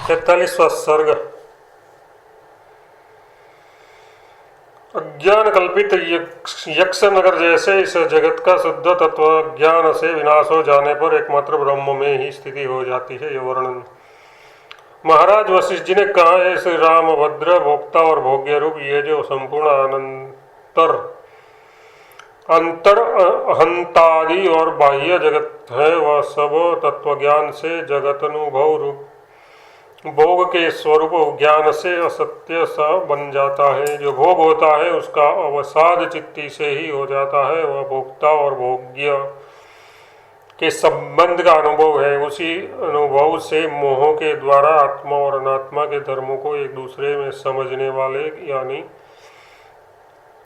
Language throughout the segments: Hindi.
43वां सर्ग। अज्ञान कल्पित यक्ष नगर जैसे इस जगत का शुद्ध तत्व ज्ञान से विनाश हो जाने पर एकमात्र ब्रह्म में ही स्थिति हो जाती है। यह वर्णन महाराज वशिष्ठ जी ने कहा है, श्री राम भद्र भोक्ता और भोग्य रूप ये जो संपूर्ण अंतर अहंतादि और बाह्य जगत है, वह सब तत्वज्ञान से जगत अनुभव रूप भोग के स्वरूप ज्ञान से असत्य सा बन जाता है। जो भोग होता है उसका अवसाद चित्ती से ही हो जाता है। वह भोक्ता और भोग्य के संबंध का अनुभव है। उसी अनुभव से मोह के द्वारा आत्मा और अनात्मा के धर्मों को एक दूसरे में समझने वाले यानी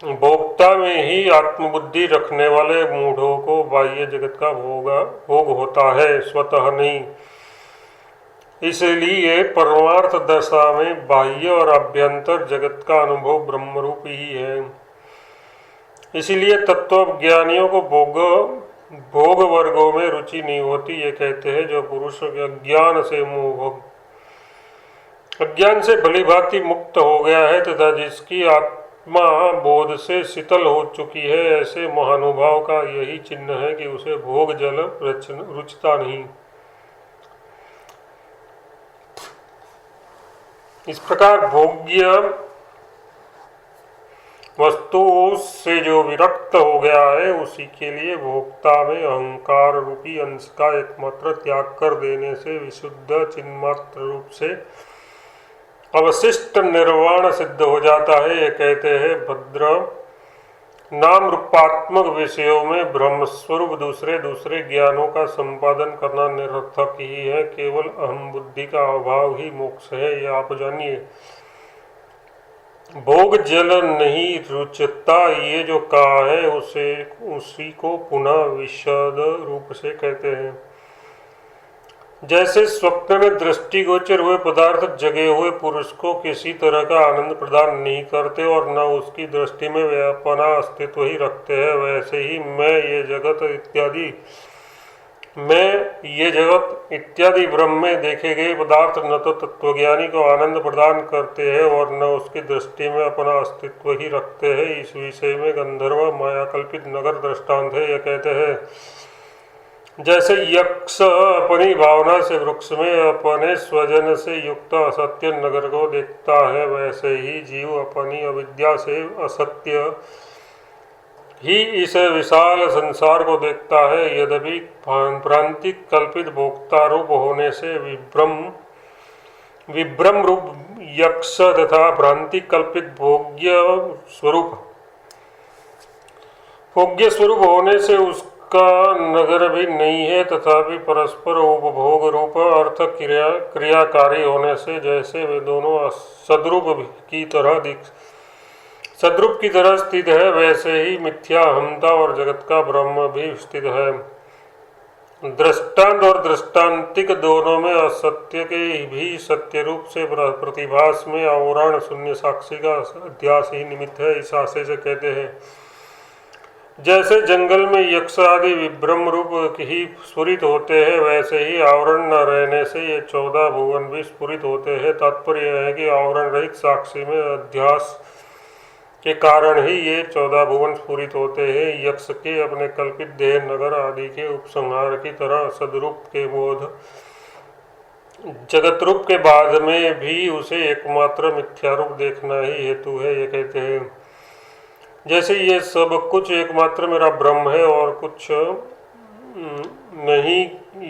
भोक्ता में ही आत्मबुद्धि रखने वाले मूढ़ों को बाह्य जगत का भोग होता है, स्वतः नहीं। इसलिए परमार्थ दशा में बाह्य और अभ्यंतर जगत का अनुभव ब्रह्मरूप ही है। इसलिए तत्वज्ञानियों को भोग वर्गों में रुचि नहीं होती। ये कहते हैं, जो पुरुष अज्ञान से अज्ञान से भली भांति मुक्त हो गया है तथा जिसकी आत्मा बोध से शीतल हो चुकी है, ऐसे महानुभाव का यही चिन्ह है कि उसे भोग जल रुचता नहीं। इस प्रकार भोग्य वस्तु से जो विरक्त हो गया है, उसी के लिए भोक्ता में अहंकार रूपी अंश का एकमात्र त्याग कर देने से विशुद्ध चिन्मात्र रूप से अवशिष्ट निर्वाण सिद्ध हो जाता है। ये कहते हैं, भद्र नाम रूपात्मक विषयों में ब्रह्म स्वरूप दूसरे दूसरे ज्ञानों का संपादन करना निरर्थक ही है। केवल अहम बुद्धि का अभाव ही मोक्ष है, यह आप जानिए। भोग जल नहीं रुचता, ये जो कहा है उसी को पुनः विशद रूप से कहते हैं। जैसे स्वप्न में दृष्टिगोचर हुए पदार्थ जगे हुए पुरुष को किसी तरह का आनंद प्रदान नहीं करते और न उसकी दृष्टि में वे अपना अस्तित्व ही रखते हैं, वैसे ही मैं ये जगत इत्यादि ब्रह्म में देखे गए पदार्थ न तो तत्वज्ञानी को आनंद प्रदान करते हैं और न उसकी दृष्टि में अपना अस्तित्व ही रखते हैं। इस विषय में गंधर्व माया कल्पित नगर दृष्टांत है। यह कहते हैं, जैसे यक्ष अपनी भावना से वृक्ष में अपने स्वजन से युक्त असत्य नगर को देखता है, वैसे ही जीव अपनी अविद्या से असत्य ही इस विशाल संसार को देखता है। यद्यपि भ्रांति कल्पित भोक्ता रूप होने से विभ्रम रूप यक्ष तथा भ्रांति कल्पित भोग्य स्वरूप होने से उसका नगर भी नहीं है, तथापि परस्पर उपभोग रूप अर्थ क्रियाकारी होने से जैसे वे दोनों सद्रूप की तरह स्थित है, वैसे ही मिथ्या अहंता और जगत का ब्रह्म भी स्थित है। दृष्टांत और दृष्टांतिक दोनों में असत्य के भी सत्य रूप से प्रतिभास में आवरण शून्य साक्षी का अध्यास ही निमित्त है। इस आशय से कहते हैं, जैसे जंगल में यक्ष आदि विभ्रम रूप ही स्फुरित होते हैं, वैसे ही आवरण न रहने से ये 14 भुवन भी स्फुरित होते हैं। तात्पर्य यह है कि आवरण रहित साक्षी में अध्यास के कारण ही ये 14 भुवन स्फुरित होते हैं। यक्ष के अपने कल्पित देह नगर आदि के उपसंहार की तरह सदरूप के बोध जगत रूप के बाद में भी उसे एकमात्र मिथ्या रूप देखना ही हेतु है। ये कहते हैं, जैसे ये सब कुछ एकमात्र मेरा ब्रह्म है और कुछ नहीं,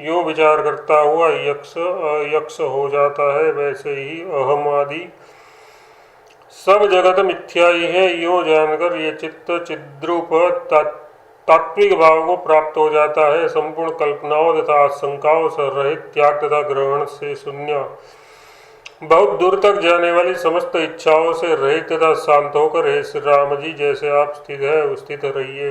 यो विचार करता हुआ यक्ष हो जाता है, वैसे ही अहम आदि सब जगत मिथ्या ही है। यो जानकर ये चित्त चिद्रूप तात्विक भाव को प्राप्त हो जाता है। संपूर्ण कल्पनाओं तथा आशंकाओं से रहित, त्याग तथा ग्रहण से शून्य, बहुत दूर तक जाने वाली समस्त इच्छाओं से रहित तथा शांत होकर, हे श्री राम जी जैसे आप स्थित रहिए।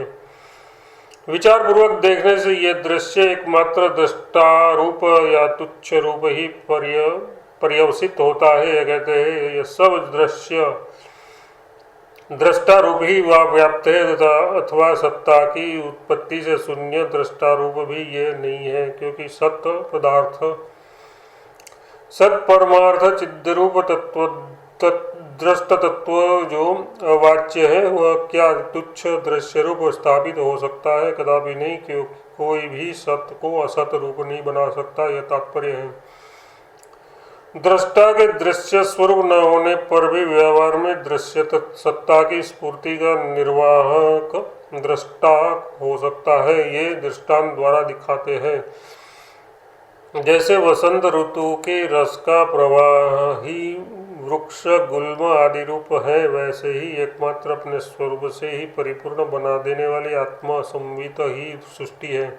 विचार पूर्वक देखने से यह दृश्य एकमात्र दृष्टा रूप या तुच्छ रूप ही पर्यवसित होता है। यह कहते हैं, यह सब दृश्य दृष्टा रूप ही वह व्याप्त है तथा अथवा सत्ता की उत्पत्ति से शून्य दृष्टा रूप भी ये नहीं है, क्योंकि सत्य पदार्थ सत परमार्थ चिद्रूप तत्व दृष्ट तत्व जो अवाच्य है वह क्या तुच्छ दृश्य रूप स्थापित हो सकता है? कदापि नहीं, क्योंकि कोई भी सत्य को असत रूप नहीं बना सकता, यह तात्पर्य है। दृष्टा के दृश्य स्वरूप न होने पर भी व्यवहार में दृश्य सत्ता की स्फूर्ति का निर्वाहक दृष्टा हो सकता है, ये दृष्टांत द्वारा दिखाते हैं। जैसे वसंत ऋतु के रस का प्रवाह ही वृक्ष गुल्म आदि रूप है, वैसे ही एकमात्र अपने स्वरूप से ही परिपूर्ण बना देने वाली आत्मा संवित ही सृष्टि है।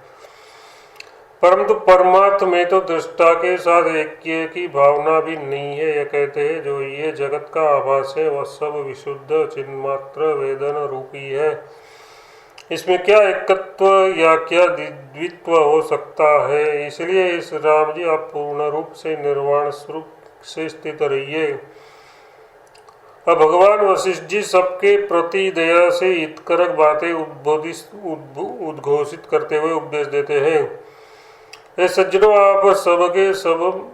परंतु परमार्थ में तो दृष्टा के साथ ऐक्य की भावना भी नहीं है। यह कहते हैं जो ये जगत का आभास है वह सब विशुद्ध चिन्मात्र वेदन रूपी है, इसमें क्या एकत्व या क्या द्वित्व हो सकता है? इसलिए इस राम जी आप पूर्ण रूप से निर्वाण स्वरूप से स्थित रहिए। अब भगवान वशिष्ठ जी सबके प्रति दया से हितकारक बातें उद्घोषित करते हुए उपदेश देते हैं। हे सज्जनों, आप सबके सब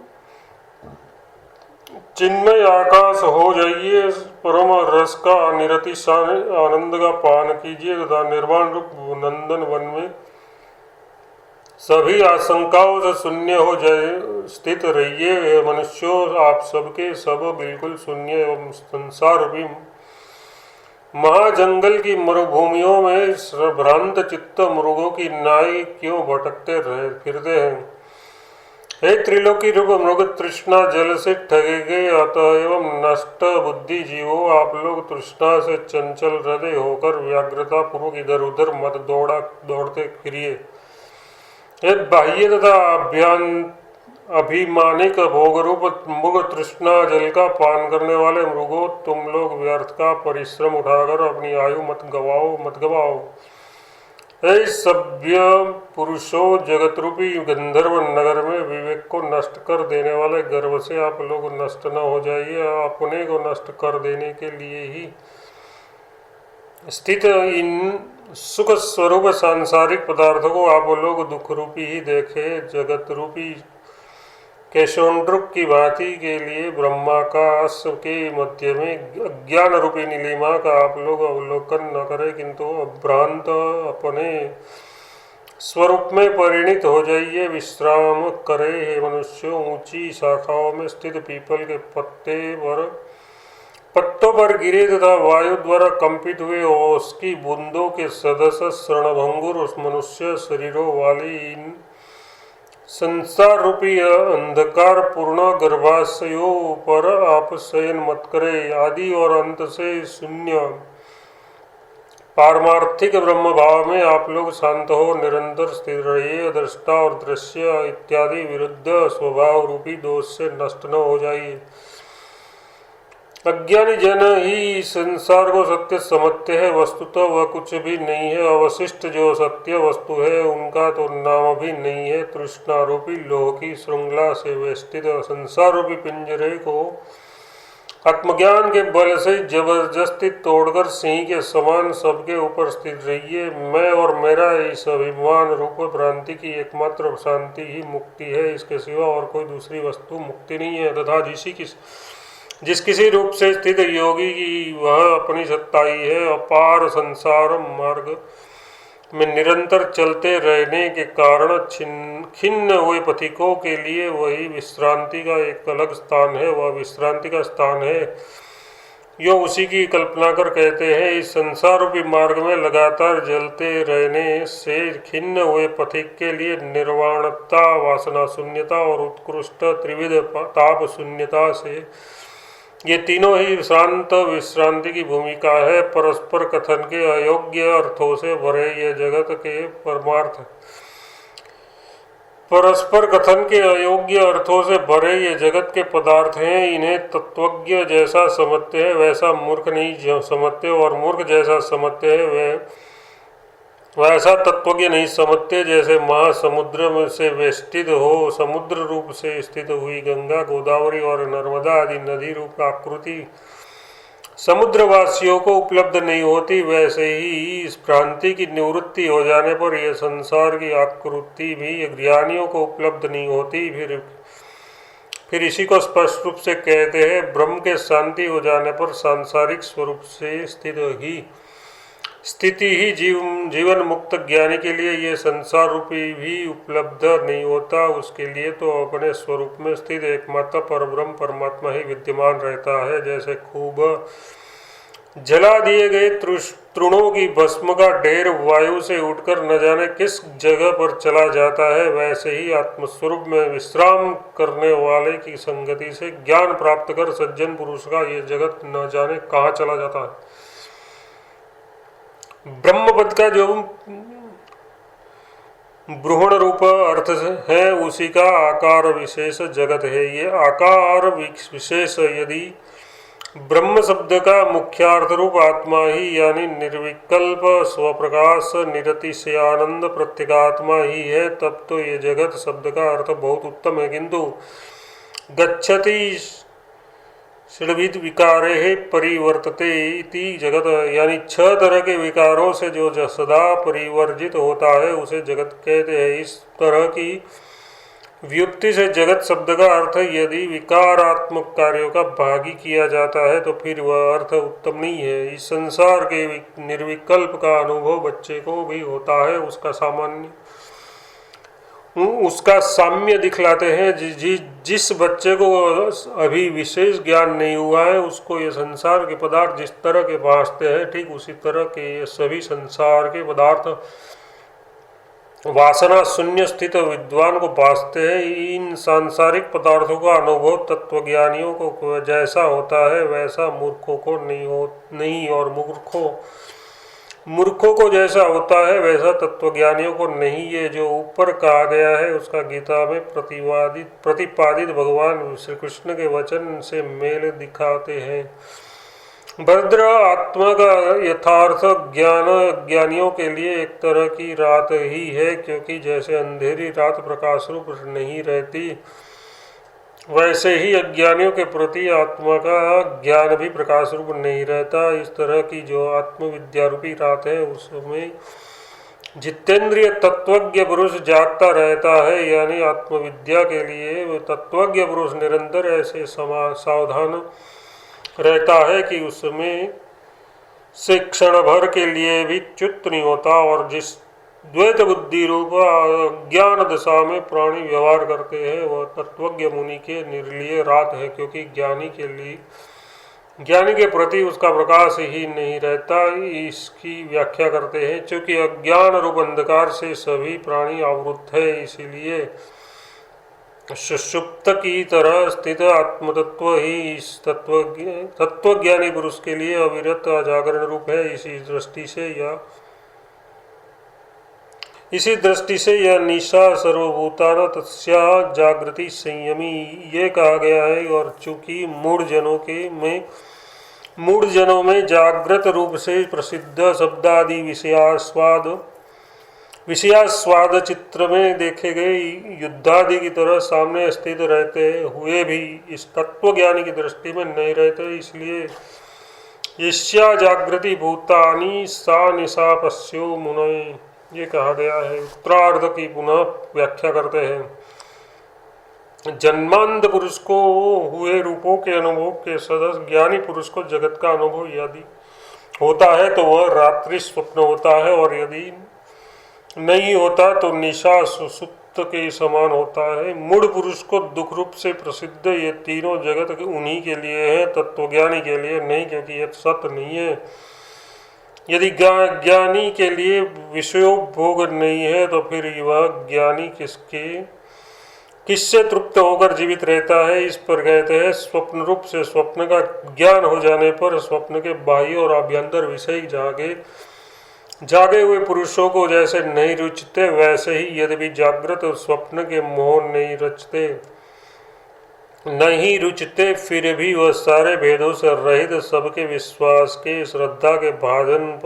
चिन्मय आकाश हो जाइए, परम रस का निरतिशय आनंद का पान कीजिए तथा निर्वाण रूप नंदन वन में सभी आशंकाओं से शून्य हो जाए स्थित रहिए। मनुष्यों, आप सबके सब बिल्कुल शून्य एवं संसार रूपी महाजंगल की मरुभूमियों में भ्रांत चित्त मृगों की नाई क्यों भटकते फिरते हैं? हे त्रिलोकी रूप मृग तृष्णा जल से ठगे गए अतः एवं नष्ट बुद्धि जीवो, आप लोग तृष्णा से चंचल हृदय होकर व्याग्रता पूर्वक इधर उधर मत दौड़ते फिरिए। हे बाह्य तथा अभिमानिक भोगरूप मृग तृष्णा जल का पान करने वाले मृगों, तुम लोग व्यर्थ का परिश्रम उठाकर अपनी आयु मत गवाओ। हे सभ्य पुरुषों, जगत रूपी गंधर्व नगर में विवेक को नष्ट कर देने वाले गर्व से आप लोग नष्ट न हो जाइए। अपने को नष्ट कर देने के लिए ही स्थित इन सुख स्वरूप सांसारिक पदार्थों को आप लोग दुख रूपी ही देखे। जगत रूपी केशोंड्रुक की भांति के लिए ब्रह्माकाश के मध्य में अज्ञान रूपी नीलिमा का आप लोग अवलोकन न करें, किंतु अभ्रांत अपने स्वरूप में परिणित हो जाइए, विश्राम करे। हे मनुष्यों, ऊंची शाखाओं में स्थित पीपल के पत्तों पर गिरे तथा वायु द्वारा कंपित हुए ओस की बूंदों के सदस्य शरणभंगुर उस मनुष्य शरीरों वाली इन संसार रूपी अंधकार पूर्ण गर्भाशयों पर आप शयन मत करें। आदि और अंत से शून्य पारमार्थिक ब्रह्म भाव में आप लोग शांत हो निरंतर स्थिर रहिए। दृष्टा और दृश्य इत्यादि विरुद्ध स्वभाव रूपी दोष से नष्ट न हो जाइए। अज्ञानी जन ही संसार को सत्य समझते हैं, वस्तुतः वह कुछ भी नहीं है। अवशिष्ट जो सत्य वस्तु है उनका तो नाम भी नहीं है। तृष्णा रूपी लोह की श्रृंखला से वेष्टित संसार रूपी पिंजरे को आत्मज्ञान के बल से जबरदस्ती तोड़कर सिंह के समान सबके ऊपर स्थित रहिए। मैं और मेरा इस अभिमान रूप भ्रांति की एकमात्र शांति ही मुक्ति है, इसके सिवा और कोई दूसरी वस्तु मुक्ति नहीं है। तथा जिस किसी रूप से स्थित योगी की वह अपनी सत्ताई है। अपार संसार मार्ग में निरंतर चलते रहने के कारण खिन्न हुए पथिकों के लिए वही विश्रांति का एक अलग स्थान है, वह विश्रांति का स्थान है। यो उसी की कल्पना कर कहते हैं, इस संसार रूपी मार्ग में लगातार चलते रहने से खिन्न हुए पथिक के लिए निर्वाणता, वासना शून्यता और उत्कृष्ट त्रिविध ताप शून्यता से ये तीनों ही शांत विश्रांति की भूमिका है। परस्पर कथन के अयोग्य अर्थों से भरे ये जगत के परमार्थ परस्पर कथन के अयोग्य अर्थों से भरे ये जगत के पदार्थ हैं। इन्हें तत्वज्ञ जैसा समझते हैं वैसा मूर्ख नहीं समझते, और मूर्ख जैसा समझते हैं वैसा तत्वज्ञ नहीं समझते। जैसे महासमुद्र में से वेष्टित हो समुद्र रूप से स्थित हुई गंगा, गोदावरी और नर्मदा आदि नदी रूप आकृति समुद्रवासियों को उपलब्ध नहीं होती, वैसे ही इस भ्रांति की निवृत्ति हो जाने पर यह संसार की आकृति भी ज्ञानियों को उपलब्ध नहीं होती। फिर फिर इसी को स्पष्ट रूप से कहते हैं, ब्रह्म के शांति हो जाने पर सांसारिक स्वरूप से स्थिति ही जीवन मुक्त ज्ञानी के लिए ये संसार रूपी भी उपलब्ध नहीं होता। उसके लिए तो अपने स्वरूप में स्थित एकमात्र परब्रह्म परमात्मा ही विद्यमान रहता है। जैसे खूब जला दिए गए तृणों की भस्म का ढेर वायु से उठकर न जाने किस जगह पर चला जाता है, वैसे ही आत्मस्वरूप में विश्राम करने वाले की संगति से ज्ञान प्राप्त कर सज्जन पुरुष का ये जगत न जाने कहाँ चला जाता है। ब्रह्मपद का जो ब्रूहण रूप अर्थ है उसी का आकार विशेष जगत है। ये आकार विशेष यदि ब्रह्म शब्द का मुख्यार्थ रूप आत्मा ही यानी निर्विकल्प स्वप्रकाश निरतिशयानंद प्रत्यगात्मा ही है, तब तो ये जगत शब्द का अर्थ बहुत उत्तम है। किंतु गच्छति षड्विध विकारे परिवर्तते इति जगत यानी 6 तरह के विकारों से जो सदा परिवर्जित होता है उसे जगत कहते हैं। इस तरह की व्युक्ति से जगत शब्द का अर्थ यदि विकारात्मक कार्यों का भागी किया जाता है तो फिर वह अर्थ उत्तम नहीं है। इस संसार के निर्विकल्प का अनुभव बच्चे को भी होता है, उसका साम्य दिखलाते हैं। जिस बच्चे को अभी विशेष ज्ञान नहीं हुआ है उसको ये संसार के पदार्थ जिस तरह के भासते हैं, ठीक उसी तरह के ये सभी संसार के पदार्थ वासना शून्य स्थित विद्वान को भासते हैं। इन सांसारिक पदार्थों का अनुभव तत्वज्ञानियों को जैसा होता है वैसा मूर्खों को नहीं और मूर्खों को जैसा होता है वैसा तत्वज्ञानियों को नहीं। ये जो ऊपर कहा गया है उसका गीता में प्रतिपादित भगवान श्री कृष्ण के वचन से मेल दिखाते हैं। भद्र आत्मा का यथार्थ ज्ञान ज्ञानियों के लिए एक तरह की रात ही है, क्योंकि जैसे अंधेरी रात प्रकाश रूप नहीं रहती वैसे ही अज्ञानियों के प्रति आत्मा का ज्ञान भी प्रकाश रूप नहीं रहता। इस तरह की जो आत्मविद्या रूपी रात है उसमें जितेंद्रिय तत्वज्ञ पुरुष जागता रहता है, यानी आत्मविद्या के लिए तत्वज्ञ पुरुष निरंतर ऐसे सावधान रहता है कि उसमें से क्षण भर के लिए भी च्युत नहीं होता। और जिस द्वैत बुद्धि रूप ज्ञान दशा में प्राणी व्यवहार करते हैं वह तत्वज्ञ मुनि के निर्लीय रात है, क्योंकि ज्ञानी के प्रति उसका प्रकाश ही नहीं रहता। इसकी व्याख्या करते हैं, चूंकि अज्ञान रूप अंधकार से सभी प्राणी आवृत है, इसीलिए सुषुप्त की तरह स्थित आत्मतत्व ही इस तत्वज्ञानी पुरुष के लिए अविरत जागरण रूप है। इसी दृष्टि से यह निशा सर्वभूतान तस्या जागृति संयमी ये कहा गया है। और चूंकि मूढ़ जनों में जागृत रूप से प्रसिद्ध शब्दादि विषयास्वाद चित्र में देखे गए युद्धादि की तरह सामने स्थित रहते हुए भी इस तत्वज्ञानी की दृष्टि में नहीं रहते, इसलिए ईश्या जागृति भूतानि सा निशा पश्यो मुनय ये कहा गया है। उत्तरार्ध की पुनः व्याख्या करते हैं। जन्मांध पुरुष को हुए रूपों के अनुभव के सदस्य ज्ञानी पुरुष को जगत का अनुभव यदि होता है तो वह रात्रि स्वप्न होता है, और यदि नहीं होता तो निशा सुसुप्त के समान होता है। मूढ़ पुरुष को दुख रूप से प्रसिद्ध ये तीनों जगत उन्हीं के लिए है, तत्वज्ञानी के लिए नहीं, क्योंकि यह सत्य नहीं है। यदि ज्ञानी के लिए विषयोपभोग नहीं है तो फिर वह ज्ञानी किससे तृप्त होकर जीवित रहता है। इस पर कहते हैं, स्वप्न रूप से स्वप्न का ज्ञान हो जाने पर स्वप्न के बाह्य और आभ्यंतर विषय जागे हुए पुरुषों को जैसे नहीं रुचते, वैसे ही यदि जागृत और स्वप्न के मोह नहीं रुचते फिर भी वह सारे भेदों से रहित सबके विश्वास के श्रद्धा के भाजन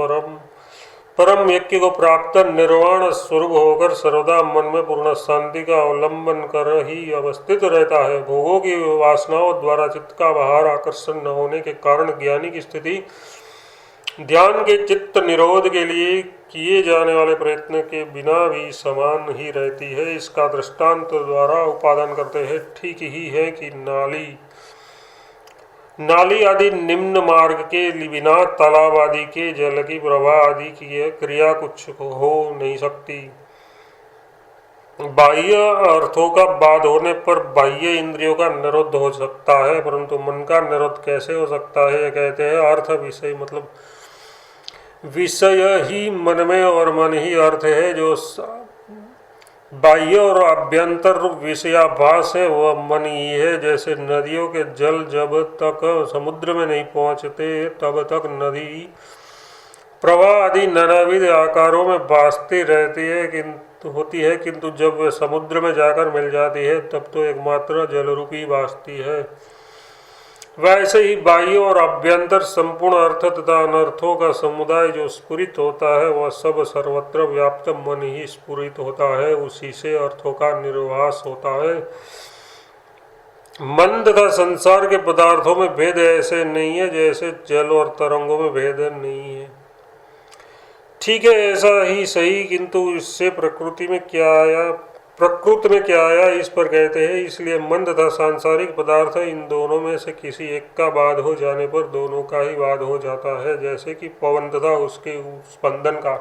परम यज्ञ को प्राप्त निर्वाण स्वरूप होकर सर्वदा मन में पूर्ण शांति का अवलंबन कर ही अवस्थित रहता है। भोगों की वासनाओं द्वारा चित्त का बाहर आकर्षण न होने के कारण ज्ञानी की स्थिति ध्यान के चित्त निरोध के लिए किए जाने वाले प्रयत्न के बिना भी समान ही रहती है। इसका दृष्टांत द्वारा उपादान करते हैं। ठीक ही है कि नाली आदि निम्न मार्ग के बिना तालाब आदि के जल की प्रवाह आदि की क्रिया कुछ हो नहीं सकती। बाह्य अर्थों का बाध होने पर बाह्य इंद्रियों का निरोध हो सकता है, परंतु मन का निरोध कैसे हो सकता है? कहते हैं अर्थ विषय, मतलब विषय ही मन में और मन ही अर्थ है। जो बाह्य और आभ्यंतर रूप विषयाभास है वह मन ही है। जैसे नदियों के जल जब तक समुद्र में नहीं पहुंचते तब तक नदी प्रवाह आदि नानाविध आकारों में भासती रहती है किंतु जब वे समुद्र में जाकर मिल जाती है तब तो एकमात्र जल रूपी भासती है। वैसे ही बाह्य और आभ्यंतर संपूर्ण अर्थ तथा अनर्थों का समुदाय जो स्फुरित होता है वह सब सर्वत्र व्याप्त मन ही स्फुरित होता है, उसी से अर्थों का निर्वास होता है। मन तथा संसार के पदार्थों में भेद ऐसे नहीं है जैसे जल और तरंगों में भेद नहीं है। ठीक है, ऐसा ही सही, किंतु इससे प्रकृति में क्या आया इस पर कहते हैं। इसलिए मन तथा सांसारिक पदार्थ इन दोनों में से किसी एक का बाध हो जाने पर दोनों का ही बाध हो जाता है, जैसे कि पवन तथा उसके स्पंदन का।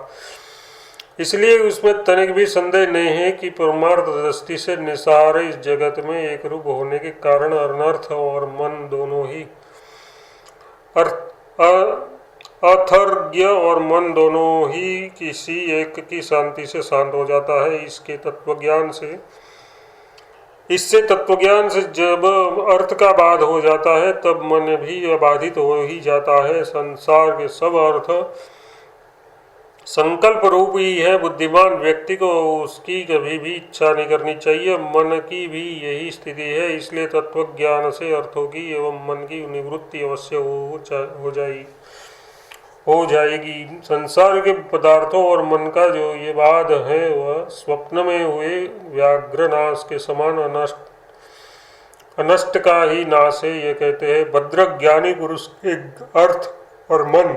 इसलिए उसमें तनिक भी संदेह नहीं है कि परमार्थ दृष्टि से निसार इस जगत में एक रूप होने के कारण अनर्थ और मन दोनों ही अथर्ग्य और मन दोनों ही किसी एक की शांति से शांत हो जाता है। इससे तत्वज्ञान से जब अर्थ का बाध हो जाता है तब मन भी अबाधित हो ही जाता है। संसार के सब अर्थ संकल्प रूप ही है। बुद्धिमान व्यक्ति को उसकी कभी भी इच्छा नहीं करनी चाहिए। मन की भी यही स्थिति है। इसलिए तत्वज्ञान से अर्थों की एवं मन की निवृत्ति अवश्य हो जाएगी। संसार के पदार्थों और मन का जो ये बाध है वह स्वप्न में हुए व्याघ्रनाश के समान अनष्ट का ही नाश है। ये कहते हैं भद्र ज्ञानी पुरुष के अर्थ और मन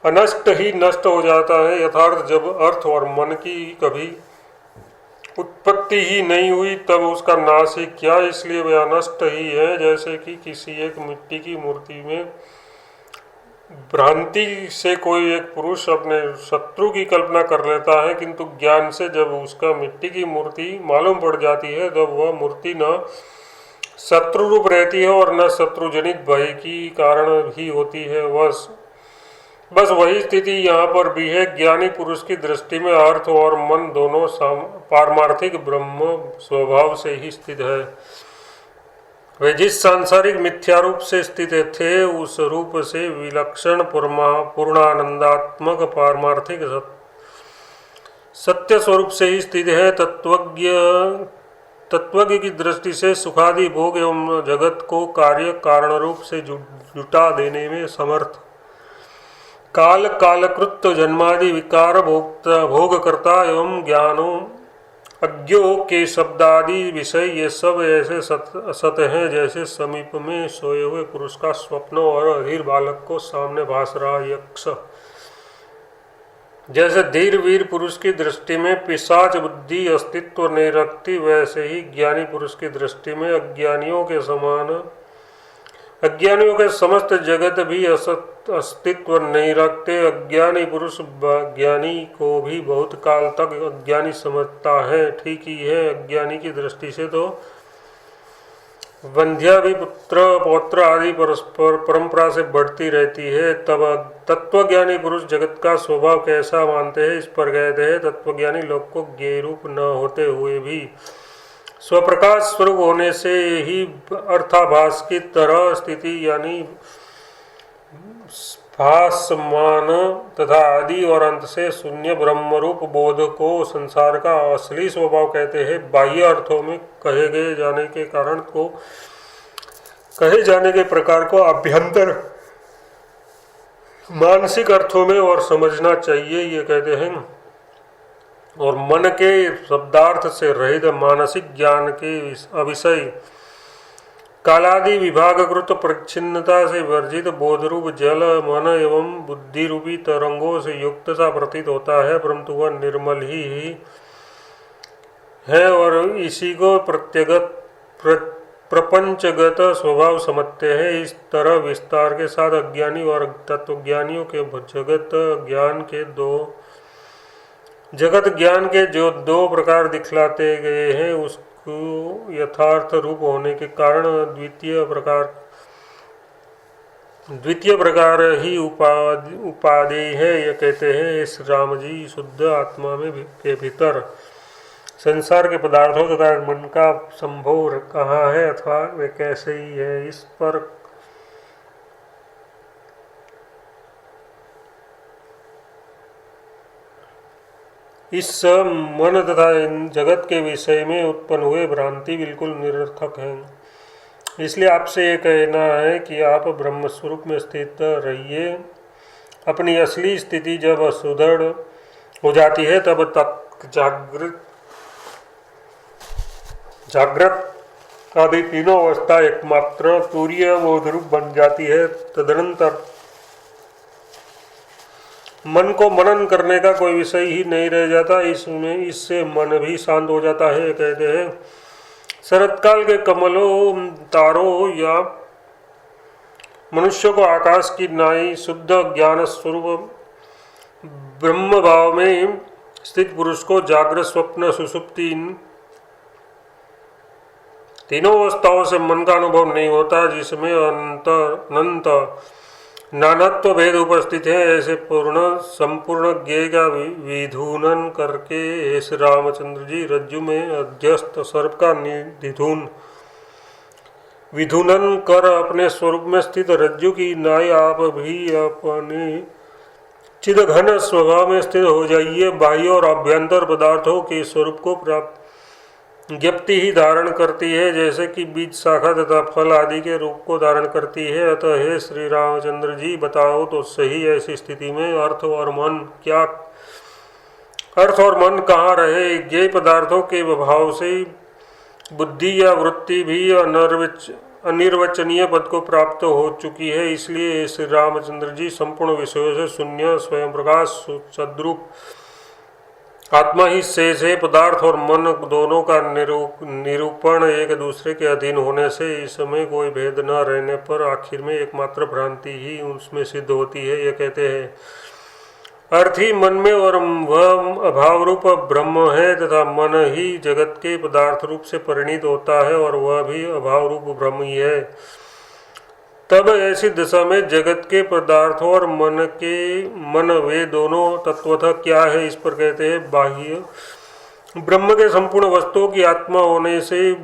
अनष्ट ही नष्ट हो जाता है। यथार्थ जब अर्थ और मन की कभी उत्पत्ति ही नहीं हुई तब उसका नाश ही क्या, इसलिए वे अनष्ट ही है। जैसे कि किसी एक मिट्टी की मूर्ति में भ्रांति से कोई एक पुरुष अपने शत्रु की कल्पना कर लेता है, किंतु ज्ञान से जब उसका मिट्टी की मूर्ति मालूम पड़ जाती है तब वह मूर्ति न शत्रु रूप रहती है और न शत्रुजनित भय की कारण ही होती है। बस वही स्थिति यहाँ पर भी है। ज्ञानी पुरुष की दृष्टि में अर्थ और मन दोनों पारमार्थिक ब्रह्म स्वभाव से ही स्थित है। वे जिस सांसारिक मिथ्या रूप से स्थित थे उस रूप से विलक्षण पूर्णानंदात्मक पारमार्थिक सत्य स्वरूप से ही स्थित है। तत्वज्ञ की दृष्टि से सुखादि भोग एवं जगत को कार्य कारण रूप से जुटा देने में समर्थ कालकृत जन्मादि विकार भोग करता एवं ज्ञानों अज्ञों के शब्दादि विषय ये सब ऐसे असत हैं जैसे समीप में सोए हुए पुरुष का स्वप्न और अधीर बालक को सामने भास रहा यक्ष। जैसे धीर वीर पुरुष की दृष्टि में पिशाच बुद्धि अस्तित्व नहीं रखती, वैसे ही ज्ञानी पुरुष की दृष्टि में अज्ञानियों के समस्त जगत भी अस्तित्व नहीं रखते। अज्ञानी पुरुष ज्ञानी को भी बहुत काल तक अज्ञानी समझता है। ठीक ही है, अज्ञानी की दृष्टि से तो वंध्या भी पुत्र पौत्र आदि परस्पर परंपरा से बढ़ती रहती है। तब तत्वज्ञानी पुरुष जगत का स्वभाव कैसा मानते हैं इस पर कहते हैं तत्वज्ञानी लोग को ज्ञेय रूप न होते हुए भी स्वप्रकाश स्वरूप होने से ही अर्थाभास की तरह स्थिति यानी भासमान तथा आदि और अंत से शून्य ब्रह्म रूप बोध को संसार का असली स्वभाव कहते हैं। बाह्य अर्थों में कहे जाने के प्रकार को आभ्यंतर मानसिक अर्थों में और समझना चाहिए, ये कहते हैं। और मन के शब्दार्थ से रहित मानसिक ज्ञान के अविषय कालादि विभागकृत परिच्छिन्नता से वर्जित बोधरूप जल मन एवं बुद्धि रूपी तरंगों से युक्त सा प्रतीत होता है, परंतु वह निर्मल ही है और इसी को प्रपंचगत स्वभाव समझते हैं। इस तरह विस्तार के साथ अज्ञानी और तत्वज्ञानियों के जगत ज्ञान के जो दो प्रकार दिखलाते गए हैं, उसको यथार्थ रूप होने के कारण द्वितीय प्रकार ही उपादेय है। यह कहते हैं इस राम जी शुद्ध आत्मा में के भीतर संसार के पदार्थों तथा मन का संभव कहाँ है अथवा वे कैसे ही है, इस पर इस मन तथा इन जगत के विषय में उत्पन्न हुए भ्रांति बिल्कुल निरर्थक है। इसलिए आपसे ये कहना है कि आप ब्रह्म स्वरूप में स्थित रहिए। अपनी असली स्थिति जब सुदृढ़ हो जाती है तब तक जागृत आदि तीनों अवस्था एकमात्र तुरीय बोधरूप बन जाती है। तदनंतर मन को मनन करने का कोई विषय ही नहीं रह जाता। इससे मन भी शांत हो जाता है। कहते हैं शरतकाल के कमलों, तारों या मनुष्य को आकाश की नाई शुद्ध ज्ञान स्वरूप ब्रह्म भाव में स्थित पुरुष को जागृत, स्वप्न, सुषुप्ति तीनों अवस्थाओं से मन का अनुभव नहीं होता, जिसमें अनंत नानत्व भेद उपस्थित है। ऐसे संपूर्ण ज्ञेय का विधूनन करके हे श्री रामचंद्र जी रज्जु में अध्यस्त सर्प का विधूनन कर अपने स्वरूप में स्थित रज्जु की नाई आप भी अपने चिदघन स्वभाव में स्थित हो जाइए। बाह्य और अभ्यंतर पदार्थों के स्वरूप को प्राप्त ज्ञप्ति ही धारण करती है, जैसे कि बीज, शाखा तथा फल आदि के रूप को धारण करती है। अतः हे श्री रामचंद्र जी बताओ तो सही, ऐसी स्थिति में अर्थ और मन कहाँ रहे। ज्ञेय पदार्थों के भाव से बुद्धि या वृत्ति भी अनिर्वचनीय पद को प्राप्त हो चुकी है। इसलिए श्री रामचंद्र जी संपूर्ण विषयों से शून्य स्वयं प्रकाश सद्रूप आत्मा ही शेष है। पदार्थ और मन दोनों का निरूपण एक दूसरे के अधीन होने से इसमें कोई भेद न रहने पर आखिर में एकमात्र भ्रांति ही उसमें सिद्ध होती है। ये कहते हैं अर्थ ही मन में और वह अभाव रूप ब्रह्म है तथा मन ही जगत के पदार्थ रूप से परिणित होता है और वह भी अभाव रूप ब्रह्म ही है। तब ऐसी दशा में जगत के पदार्थों और मन वे दोनों तत्वतः क्या है, इस पर कहते हैं बाह्य ब्रह्म के संपूर्ण वस्तुओं की आत्मा होने से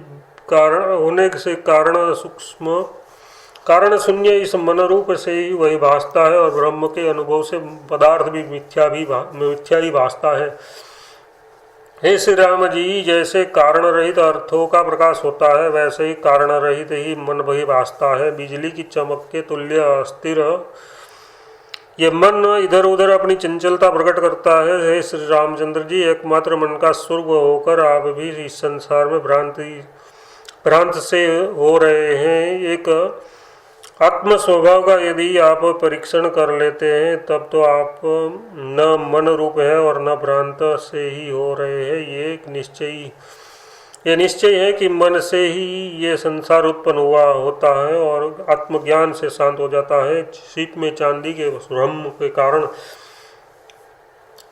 कारण शून्य इस मन रूप से ही वही भासता है और ब्रह्म के अनुभव से पदार्थ भी मिथ्या ही भासता है। हे श्री राम जी, जैसे कारण रहित अर्थों का प्रकाश होता है, वैसे ही कारण रहित ही मन भी भासता है। बिजली की चमक के तुल्य अस्थिर यह मन इधर उधर अपनी चंचलता प्रकट करता है। हे श्री रामचंद्र जी, एकमात्र मन का स्वरूप होकर आप भी इस संसार में भ्रांत से हो रहे हैं। एक आत्म स्वभाव का यदि आप परीक्षण कर लेते हैं तब तो आप न मन रूप है और न भ्रांत से ही हो रहे हैं। ये निश्चय है कि मन से ही ये संसार उत्पन्न हुआ होता है और आत्मज्ञान से शांत हो जाता है। सीप में चांदी के भ्रम के कारण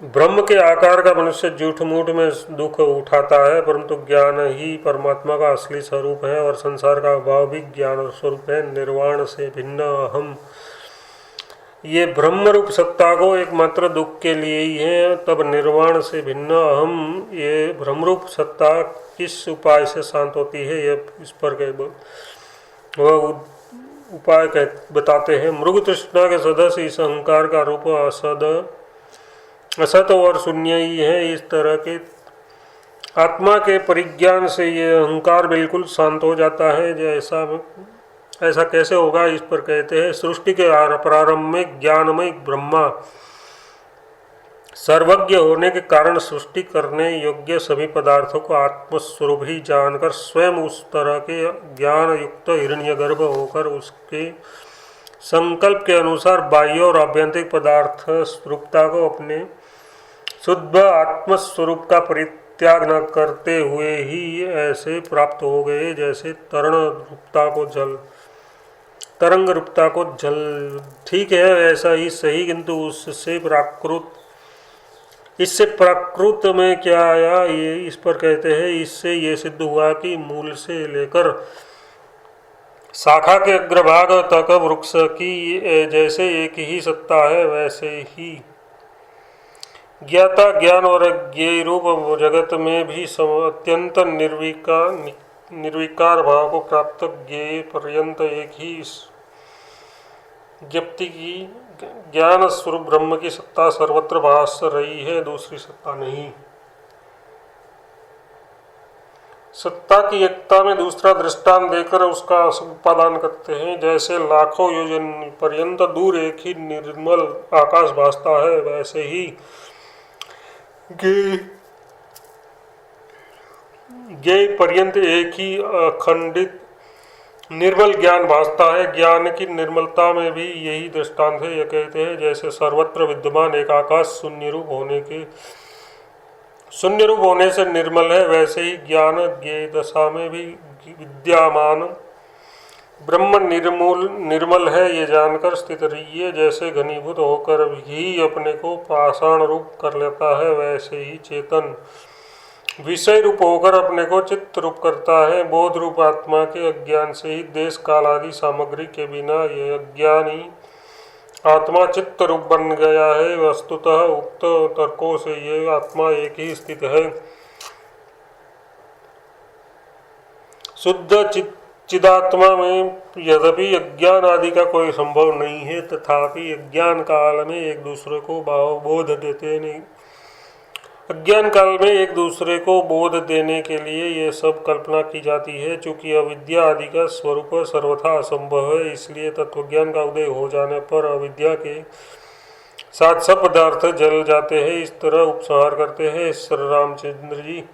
ब्रह्म के आकार का मनुष्य झूठ मूठ में दुख उठाता है, परंतु ज्ञान ही परमात्मा का असली स्वरूप है और संसार का भाव भी ज्ञान स्वरूप है। निर्वाण से भिन्न अहम ये ब्रह्म रूप सत्ता को एकमात्र दुख के लिए ही है। तब निर्वाण से भिन्न अहम ये ब्रह्मरूप सत्ता किस उपाय से शांत होती है, ये इस पर वह उपाय बताते हैं। मृग तृष्णा के सदस्य इस अहंकार का रूप असत और शून्य ही है। इस तरह के आत्मा के परिज्ञान से ये अहंकार बिल्कुल शांत हो जाता है। ऐसा कैसे होगा, इस पर कहते हैं सृष्टि के प्रारंभ में ज्ञानमय ब्रह्मा सर्वज्ञ होने के कारण सृष्टि करने योग्य सभी पदार्थों को आत्मस्वरूप ही जानकर स्वयं उस तरह के ज्ञान युक्त हिरण्यगर्भ होकर उसके संकल्प के अनुसार बाह्य और आभ्यंतरिक पदार्थ स्वरूपता को अपने शुद्ध आत्मस्वरूप का परित्याग न करते हुए ही ऐसे प्राप्त हो गए जैसे तरंग रूपता को जल। ठीक है, ऐसा ही सही, किंतु इससे प्राकृत में क्या आया, ये इस पर कहते हैं, इससे ये सिद्ध हुआ कि मूल से लेकर शाखा के अग्रभाग तक वृक्ष की जैसे एक ही सत्ता है, वैसे ही ज्ञाता ज्ञान और ज्ञेय रूप जगत में भी अत्यंत निर्विकार भाव को प्राप्त ज्ञेय पर्यंत एक ही ज्ञप्ति की ज्ञान स्वरूप ब्रह्म की सत्ता सर्वत्र भास रही है, दूसरी सत्ता नहीं। सत्ता की एकता में दूसरा दृष्टांत देकर उसका उपादान करते हैं। जैसे लाखों योजन पर्यंत दूर एक ही निर्मल आकाश भासता है, वैसे ही ज्ञेय पर्यंत एक ही अखंडित निर्मल ज्ञान भासता है। ज्ञान की निर्मलता में भी यही दृष्टांत है। यह कहते हैं जैसे सर्वत्र विद्यमान एक आकाश शून्य रूप होने से निर्मल है, वैसे ही ज्ञान ज्ञेय दशा में भी विद्यमान ब्रह्म निर्मल है, ये जानकर स्थित रहिए। जैसे घनीभूत होकर ही अपने को पाषाण रूप कर लेता है, वैसे ही चेतन विषय रूप होकर अपने को चित्त रूप करता है। बोध रूप आत्मा के अज्ञान से ही देश काल आदि सामग्री के बिना यह अज्ञानी आत्मा चित्त रूप बन गया है। वस्तुतः उक्त तर्कों से यह आत्मा एक ही स्थित है। शुद्ध चिदात्मा में यद्यपि अज्ञान आदि का कोई संभव नहीं है, तथापि अज्ञान काल में एक दूसरे को बोध देने के लिए ये सब कल्पना की जाती है। चूंकि अविद्या आदि का स्वरूप सर्वथा असंभव है, इसलिए तत्वज्ञान का उदय हो जाने पर अविद्या के साथ सब पदार्थ जल जाते हैं। इस तरह उपसंहार करते हैं श्री रामचंद्र जी।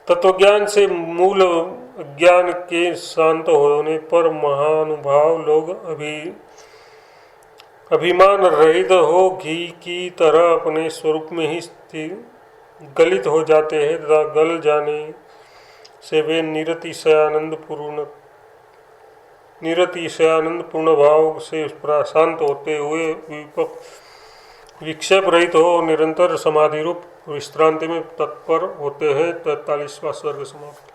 तत्वज्ञान से मूल अज्ञान के शांत होने पर महानुभाव लोग अभिमान रहित हो घी की तरह अपने स्वरूप में ही गलित हो जाते हैं, तथा गल जाने से वे निरतिशयानंद पूर्ण भाव से शांत होते हुए विक्षेप रहित हो निरंतर समाधि रूप विश्रांति में तत्पर होते हैं। 43वां सर्ग समाप्त।